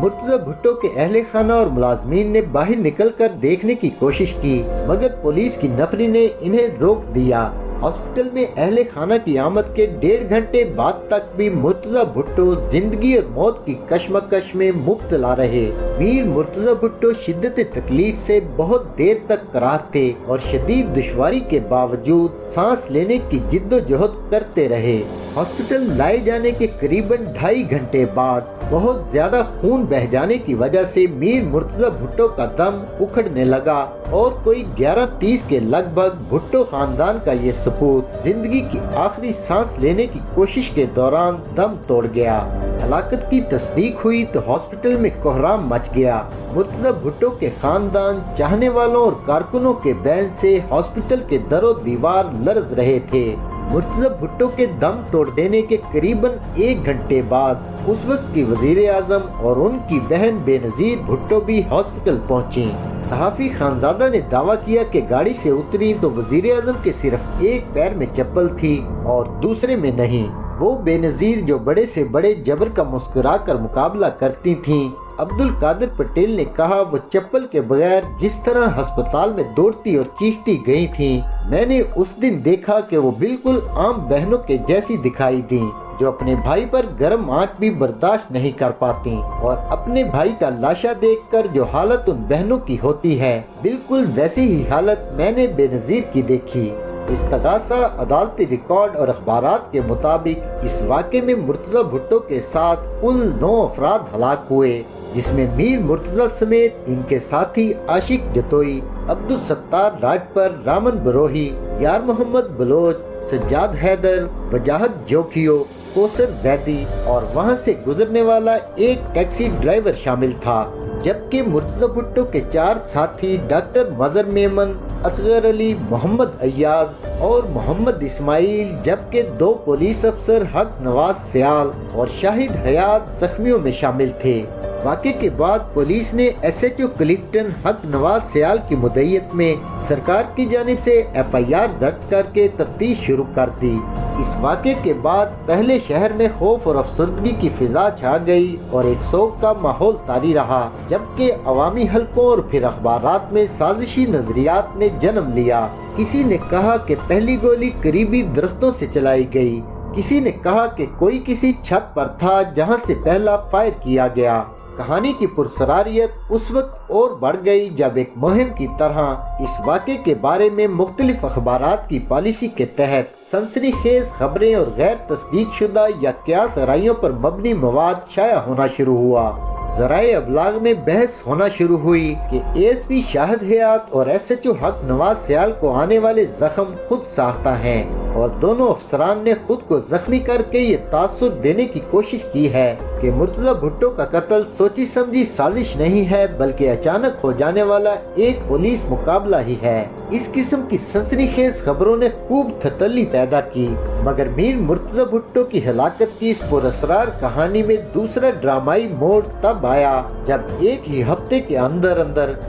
مرتضی بھٹو کے اہل خانہ اور ملازمین نے باہر نکل کر دیکھنے کی کوشش کی مگر پولیس کی نفری نے انہیں روک دیا۔ ہاسپٹل میں اہل خانہ کی آمد کے 1.5 گھنٹے بعد تک بھی مرتضی بھٹو زندگی اور موت کی کشمکش میں مبتلا رہے۔ میر مرتضی بھٹو شدت تکلیف سے بہت دیر تک کراہ تھے اور شدید دشواری کے باوجود سانس لینے کی جد و جہد کرتے رہے۔ ہاسپٹل لائے جانے کے قریباً 2.5 گھنٹے بعد بہت زیادہ خون بہ جانے کی وجہ سے میر مرتضی بھٹو کا دم اکھڑنے لگا اور کوئی 11:30 کے لگ بھگ بھٹو خاندان کا یہ سپوت زندگی کی آخری سانس لینے کی کوشش کے دوران دم توڑ گیا۔ ہلاکت کی تصدیق ہوئی تو ہاسپٹل میں کوہرام مچ گیا۔ مرتضی بھٹو کے خاندان، چاہنے والوں اور کارکنوں کے بین سے ہاسپٹل کے در و دیوار لرز رہے تھے۔ مرتضی بھٹو کے دم توڑ دینے کے قریباً 1 گھنٹے بعد اس وقت کی وزیر اعظم اور ان کی بہن بے نظیر بھٹو بھی ہاسپٹل پہنچی۔ صحافی خانزادہ نے دعویٰ کیا کہ گاڑی سے اتری تو وزیر اعظم کے صرف ایک پیر میں چپل تھی اور دوسرے میں نہیں۔ وہ بے نظیر جو بڑے سے بڑے جبر کا مسکرا کر مقابلہ کرتی تھیں، عبدالقادر پٹیل نے کہا وہ چپل کے بغیر جس طرح ہسپتال میں دوڑتی اور چیختی گئی تھیں، میں نے اس دن دیکھا کہ وہ بالکل عام بہنوں کے جیسی دکھائی دیں جو اپنے بھائی پر گرم آنچ بھی برداشت نہیں کر پاتی، اور اپنے بھائی کا لاشا دیکھ کر جو حالت ان بہنوں کی ہوتی ہے بالکل ویسی ہی حالت میں نے بے نظیر کی دیکھی۔ استغاثہ عدالتی ریکارڈ اور اخبارات کے مطابق اس واقعے میں مرتضی بھٹو کے ساتھ کل 9 افراد ہلاک ہوئے، جس میں میر مرتضی سمیت ان کے ساتھی عاشق جتوئی، عبدالستار راجپر، رامن بروہی، یار محمد بلوچ، سجاد حیدر، وجاہت جوکھیو، کوثر زیدی اور وہاں سے گزرنے والا ایک ٹیکسی ڈرائیور شامل تھا، جبکہ مرتضی بھٹو کے 4 ساتھی ڈاکٹر مظہر میمن، اصغر علی، محمد ایاز اور محمد اسماعیل، جبکہ 2 پولیس افسر حق نواز سیال اور شاہد حیات زخمیوں میں شامل تھے۔ واقعے کے بعد پولیس نے ایس ایچ او کلفٹن حق نواز سیال کی مدعیت میں سرکار کی جانب سے FIR درج کر کے تفتیش شروع کر دی۔ اس واقعے کے بعد پہلے شہر میں خوف اور افسردگی کی فضا چھا گئی اور ایک سوگ کا ماحول طاری رہا، جبکہ عوامی حلقوں اور پھر اخبارات میں سازشی نظریات نے جنم لیا۔ کسی نے کہا کہ پہلی گولی قریبی درختوں سے چلائی گئی، کسی نے کہا کہ کوئی کسی چھت پر تھا جہاں سے پہلا فائر کیا گیا۔ کہانی کی پرسراریت اس وقت اور بڑھ گئی جب ایک مہم کی طرح اس واقعے کے بارے میں مختلف اخبارات کی پالیسی کے تحت سنسنی خیز خبریں اور غیر تصدیق شدہ یا قیاس آرائیوں پر مبنی مواد شائع ہونا شروع ہوا۔ ذرائع ابلاغ میں بحث ہونا شروع ہوئی کہ ASP شاہد حیات اور SHO حق نواز سیال کو آنے والے زخم خود ساختہ ہیں، اور دونوں افسران نے خود کو زخمی کر کے یہ تاثر دینے کی کوشش کی ہے کہ مرتضی بھٹو کا قتل سوچی سمجھی سازش نہیں ہے بلکہ اچانک ہو جانے والا ایک پولیس مقابلہ ہی ہے۔ اس قسم کی سنسنی خیز خبروں نے خوب تھتلی پیدا کی، مگر میر مرتضی بھٹو کی ہلاکت کی اس پراسرار کہانی میں دوسرا ڈرامائی موڑ تب آیا جب ایک ہی ہفتے کے اندر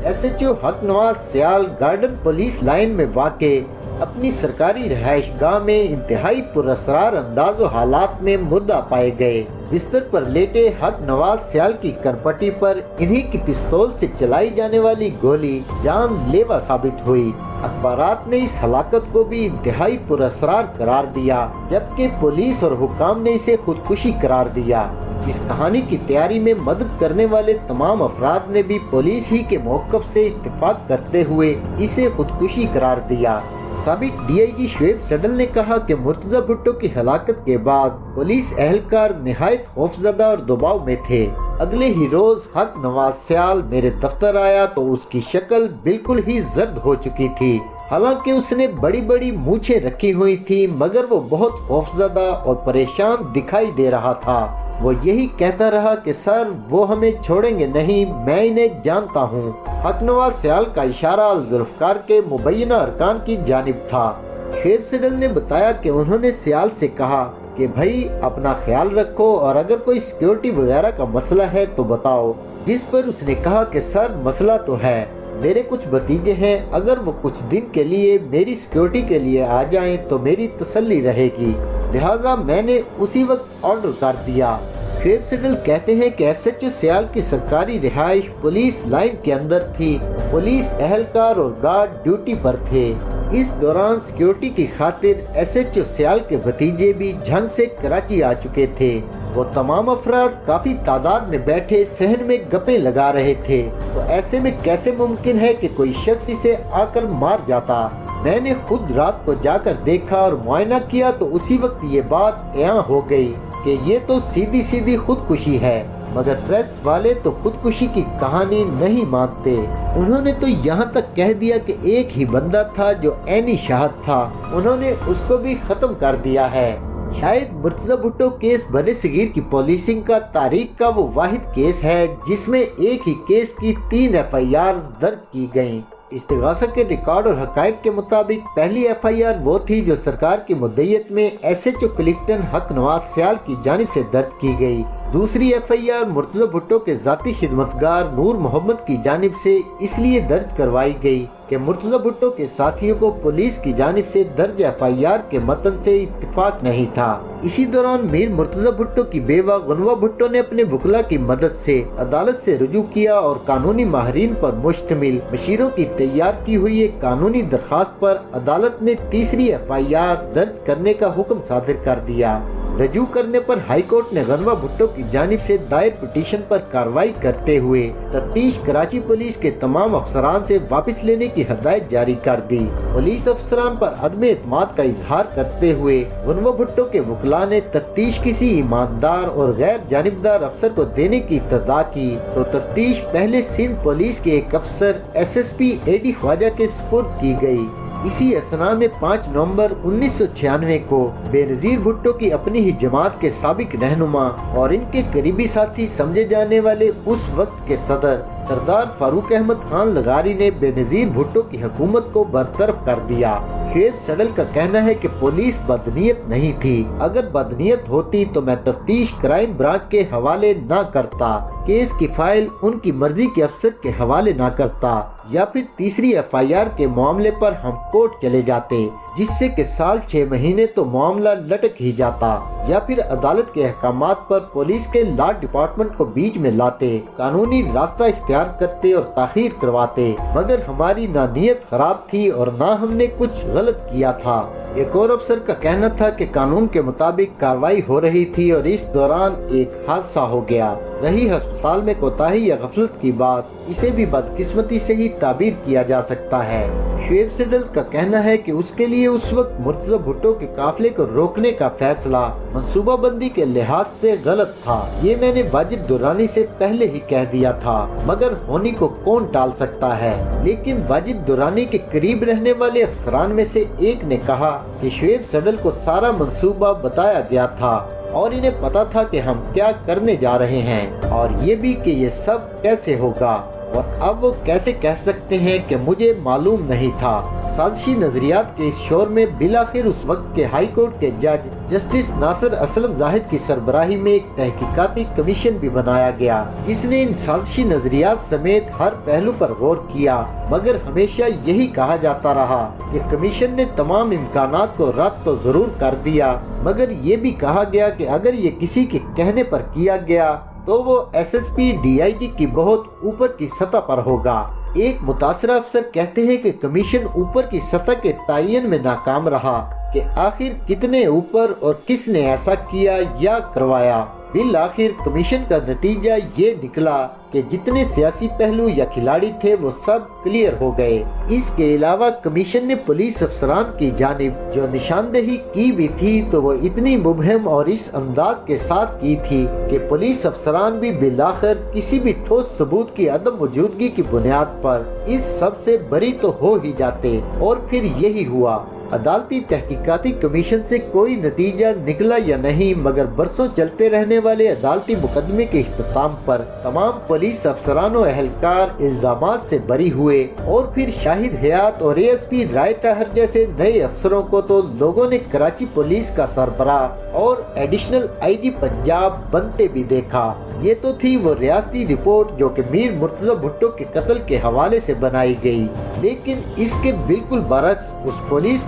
SHO حق نواز سیال گارڈن پولیس لائن میں واقع اپنی سرکاری رہائش گاہ میں انتہائی پراسرار انداز و حالات میں مردہ پائے گئے۔ بستر پر لیٹے حق نواز سیال کی کرپٹی پر انہی کی پستول سے چلائی جانے والی گولی جان لیوا ثابت ہوئی۔ اخبارات نے اس ہلاکت کو بھی انتہائی پراسرار قرار دیا، جبکہ پولیس اور حکام نے اسے خودکشی قرار دیا۔ اس کہانی کی تیاری میں مدد کرنے والے تمام افراد نے بھی پولیس ہی کے موقف سے اتفاق کرتے ہوئے اسے خودکشی قرار دیا۔ سابق DIG شعیب سڈل نے کہا کہ مرتضی بھٹو کی ہلاکت کے بعد پولیس اہلکار نہایت خوفزدہ اور دباؤ میں تھے۔ اگلے ہی روز حق نواز سیال میرے دفتر آیا تو اس کی شکل بالکل ہی زرد ہو چکی تھی، حالانکہ اس نے بڑی بڑی مونچھیں رکھی ہوئی تھی، مگر وہ بہت خوفزدہ اور پریشان دکھائی دے رہا تھا۔ وہ یہی کہتا رہا کہ سر وہ ہمیں چھوڑیں گے نہیں، میں انہیں جانتا ہوں۔ حق نواز سیال کا اشارہ الذوالفقار کے مبینہ ارکان کی جانب تھا۔ شعیب سڈل نے بتایا کہ انہوں نے سیال سے کہا کہ بھائی اپنا خیال رکھو اور اگر کوئی سیکیورٹی وغیرہ کا مسئلہ ہے تو بتاؤ، جس پر اس نے کہا کہ سر مسئلہ تو ہے، میرے کچھ بھتیجے ہیں، اگر وہ کچھ دن کے لیے میری سیکیورٹی کے لیے آ جائیں تو میری تسلی رہے گی، لہٰذا میں نے اسی وقت آرڈر کر دیا۔ شعیب سڈل کہتے ہیں کہ SHO سیال کی سرکاری رہائش پولیس لائن کے اندر تھی، پولیس اہلکار اور گارڈ ڈیوٹی پر تھے۔ اس دوران سیکیورٹی کی خاطر SHO سیال کے بھتیجے بھی جھنگ سے کراچی آ چکے تھے۔ وہ تمام افراد کافی تعداد میں بیٹھے صحن میں گپیں لگا رہے تھے، تو ایسے میں کیسے ممکن ہے کہ کوئی شخص اسے آ کر مار جاتا؟ میں نے خود رات کو جا کر دیکھا اور معائنہ کیا تو اسی وقت یہ بات عیاں ہو گئی کہ یہ تو سیدھی خودکشی ہے، مگر پریس والے تو خودکشی کی کہانی نہیں مانتے۔ انہوں نے تو یہاں تک کہہ دیا کہ ایک ہی بندہ تھا جو عینی شاہد تھا، انہوں نے اس کو بھی ختم کر دیا ہے۔ شاید مرتضی بھٹو کیس بر صغیر کی پولیسنگ کا تاریخ کا وہ واحد کیس ہے جس میں ایک ہی کیس کی 3 FIR درج کی گئیں۔ استغاثہ کے ریکارڈ اور حقائق کے مطابق پہلی FIR وہ تھی جو سرکار کی مدعیت میں SHO کلفٹن حق نواز سیال کی جانب سے درج کی گئی۔ دوسری FIR مرتضی بھٹو کے ذاتی خدمتگار نور محمد کی جانب سے اس لیے درج کروائی گئی کہ مرتضی بھٹو کے ساتھیوں کو پولیس کی جانب سے درج FIR کے متن سے اتفاق نہیں تھا۔ اسی دوران میر مرتضی بھٹو کی بیوہ غنوہ بھٹو نے اپنے وکلاء کی مدد سے عدالت سے رجوع کیا اور قانونی ماہرین پر مشتمل مشیروں کی تیار کی ہوئی ایک قانونی درخواست پر عدالت نے تیسری FIR درج کرنے کا حکم صادر کر دیا۔ رجوع کرنے پر ہائی کورٹ نے غنوہ بھٹو کی جانب سے دائر پٹیشن پر کارروائی کرتے ہوئے تفتیش کراچی پولیس کے تمام افسران سے واپس لینے کی ہدایت جاری کر دی۔ پولیس افسران پر عدم اعتماد کا اظہار کرتے ہوئے غنوہ بھٹو کے وکلاء نے تفتیش کسی ایماندار اور غیر جانبدار افسر کو دینے کی استدعا کی تو تفتیش پہلے سندھ پولیس کے ایک افسر SSP AD خواجہ کے سپرد کی گئی۔ اسی اثناء میں 5 نومبر 1996 کو بے نظیر بھٹو کی اپنی ہی جماعت کے سابق رہنما اور ان کے قریبی ساتھی سمجھے جانے والے اس وقت کے صدر سردار فاروق احمد خان لغاری نے بے نظیر بھٹو کی حکومت کو برطرف کر دیا۔ شعیب سڈل کا کہنا ہے کہ پولیس بدنیت نہیں تھی، اگر بدنیت ہوتی تو میں تفتیش کرائم برانچ کے حوالے نہ کرتا، کیس کی فائل ان کی مرضی کے افسر کے حوالے نہ کرتا، یا پھر تیسری FIR کے معاملے پر ہم کورٹ چلے جاتے جس سے کہ سال 6 مہینے تو معاملہ لٹک ہی جاتا، یا پھر عدالت کے احکامات پر پولیس کے لا ڈپارٹمنٹ کو بیچ میں لاتے، قانونی راستہ اختیار کرتے اور تاخیر کرواتے، مگر ہماری نہ نیت خراب تھی اور نہ ہم نے کچھ غلط کیا تھا۔ ایک اور افسر کا کہنا تھا کہ قانون کے مطابق کارروائی ہو رہی تھی اور اس دوران ایک حادثہ ہو گیا۔ رہی ہسپتال میں کوتاہی یا غفلت کی بات، اسے بھی بدقسمتی سے ہی تعبیر کیا جا سکتا ہے۔ شعیب سڈل کا کہنا ہے کہ اس کے لیے اس وقت مرتضی بھٹو کے قافلے کو روکنے کا فیصلہ منصوبہ بندی کے لحاظ سے غلط تھا، یہ میں نے واجد درانی سے پہلے ہی کہہ دیا تھا، مگر ہونی کو کون ٹال سکتا ہے۔ لیکن واجد درانی کے قریب رہنے والے افسران میں سے ایک نے کہا کہ شعیب سڈل کو سارا منصوبہ بتایا گیا تھا اور انہیں پتا تھا کہ ہم کیا کرنے جا رہے ہیں، اور یہ بھی کہ یہ سب کیسے ہوگا، اور اب وہ کیسے کہہ سکتے ہیں کہ مجھے معلوم نہیں تھا۔ سازشی نظریات کے اس شور میں بالآخر اس وقت کے ہائی کورٹ کے جج جسٹس ناصر اسلم زاہد کی سربراہی میں ایک تحقیقاتی کمیشن بھی بنایا گیا جس نے ان سازشی نظریات سمیت ہر پہلو پر غور کیا، مگر ہمیشہ یہی کہا جاتا رہا کہ کمیشن نے تمام امکانات کو رد تو ضرور کر دیا، مگر یہ بھی کہا گیا کہ اگر یہ کسی کے کہنے پر کیا گیا تو وہ SSP DIG کی بہت اوپر کی سطح پر ہوگا۔ ایک متاثرہ افسر کہتے ہیں کہ کمیشن اوپر کی سطح کے تعین میں ناکام رہا کہ آخر کتنے اوپر اور کس نے ایسا کیا یا کروایا۔ بالآخر کمیشن کا نتیجہ یہ نکلا کہ جتنے سیاسی پہلو یا کھلاڑی تھے وہ سب کلیئر ہو گئے۔ اس کے علاوہ کمیشن نے پولیس افسران کی جانب جو نشاندہی کی بھی تھی تو وہ اتنی مبہم اور اس انداز کے ساتھ کی تھی کہ پولیس افسران بھی بالآخر کسی بھی ٹھوس ثبوت کی عدم موجودگی کی بنیاد پر اس سب سے بری تو ہو ہی جاتے، اور پھر یہی ہوا۔ عدالتی تحقیقاتی کمیشن سے کوئی نتیجہ نکلا یا نہیں، مگر برسوں چلتے رہنے والے عدالتی مقدمے کے اختتام پر تمام پولیس افسران و اہلکار الزامات سے بری ہوئے، اور پھر شاہد حیات اور ASP رائے طاہر جیسے نئے افسروں کو تو لوگوں نے کراچی پولیس کا سربراہ اور ایڈیشنل IG پنجاب بنتے بھی دیکھا۔ یہ تو تھی وہ ریاستی رپورٹ جو کہ میر مرتضی بھٹو کے قتل کے حوالے سے بنائی گئی، لیکن اس کے بالکل برعکس اس پولیس